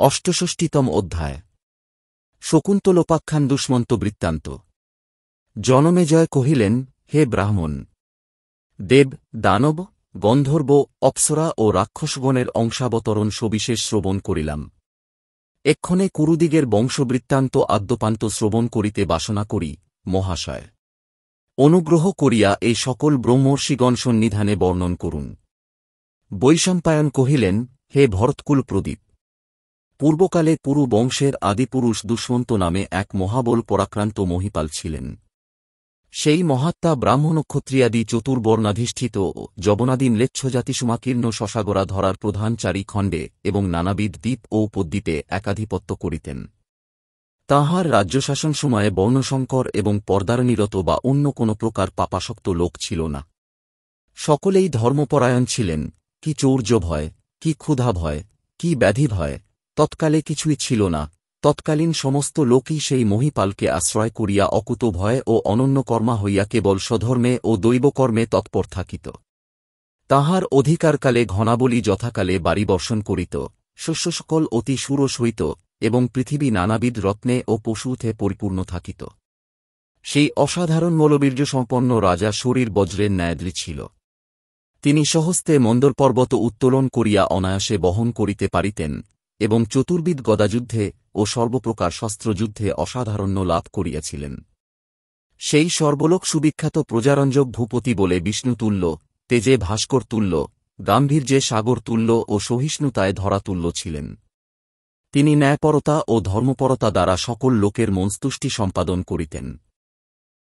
68তম অধ্যায় শকুন্তলোপাখ্যান দুষ্মন্ত বৃত্তান্ত। জনমেজয় কহিলেন, হে ব্রাহ্মণ, দেব, দানব, গন্ধর্ব, অপ্সরা ও রাক্ষসগণের অংশাবতরণ সবিশেষ শ্রবণ করিলাম। এক্ষণে কুরুদিগের বংশবৃত্তান্ত আদ্যপান্ত শ্রবণ করিতে বাসনা করি, মহাশয়। অনুগ্রহ করিয়া এই সকল ব্রহ্মর্ষিগণ সন্নিধানে বর্ণন করুন। বৈশম্পায়ন কহিলেন, হে ভরতকুল প্রদীপ, পূর্বকালে পুরু বংশের আদিপুরুষ দুষ্মন্ত নামে এক মহাবল পরাক্রান্ত মহীপাল ছিলেন। সেই মহাত্মা ব্রাহ্মণক্ষত্রিয়াদি চতুর্বর্ণাধিষ্ঠিত যবনাদি ম্লেচ্ছজাতিসমাকীর্ণ শশাগরা ধরার প্রধান চারি খণ্ডে এবং নানাবিধ দ্বীপ ও উপদ্বীপে একাধিপত্য করিতেন। তাঁহার রাজ্যশাসন সময়ে বর্ণসংকর এবং পর্দারনিরত বা অন্য কোন প্রকার পাপাসক্ত লোক ছিল না। সকলেই ধর্মপরায়ণ ছিলেন। কি চৌর্য ভয়, কি ক্ষুধা ভয়, কি ব্যাধি ভয় তৎকালে কিছুই ছিল না। তৎকালীন সমস্ত লোকই সেই মহীপালকে আশ্রয় করিয়া অকুত ভয় ও অনন্যকর্মা হইয়া কেবল স্বধর্মে ও দৈবকর্মে তৎপর থাকিত। তাঁহার অধিকারকালে ঘনাবলী যথাকালে বাড়িবর্ষণ করিত, শস্যসকল অতি সুরস হইত এবং পৃথিবী নানাবিধ রত্নে ও পশুতে পরিপূর্ণ থাকিত। সেই অসাধারণ মলবীর্যসম্পন্ন রাজা শরীর বজ্রের ন্যায় ছিল। তিনি স্বহস্তে মন্দর পর্বত উত্তোলন করিয়া অনায়াসে বহন করিতে পারিতেন এবং চতুর্বিধ গদাযুদ্ধে ও সর্বপ্রকার শস্ত্রযুদ্ধে অসাধারণ্য লাভ করিয়াছিলেন। সেই সর্বলোক সুবিখ্যাত প্রজারঞ্জক ভূপতি বলে বিষ্ণুতুল্য, তেজে ভাস্কর তুল্য, গাম্ভীর্যে সাগর তুল্য ও সহিষ্ণুতায় ধরাতুল্য ছিলেন। তিনি ন্যায়পরতা ও ধর্মপরতা দ্বারা সকল লোকের মনস্তুষ্টি সম্পাদন করিতেন।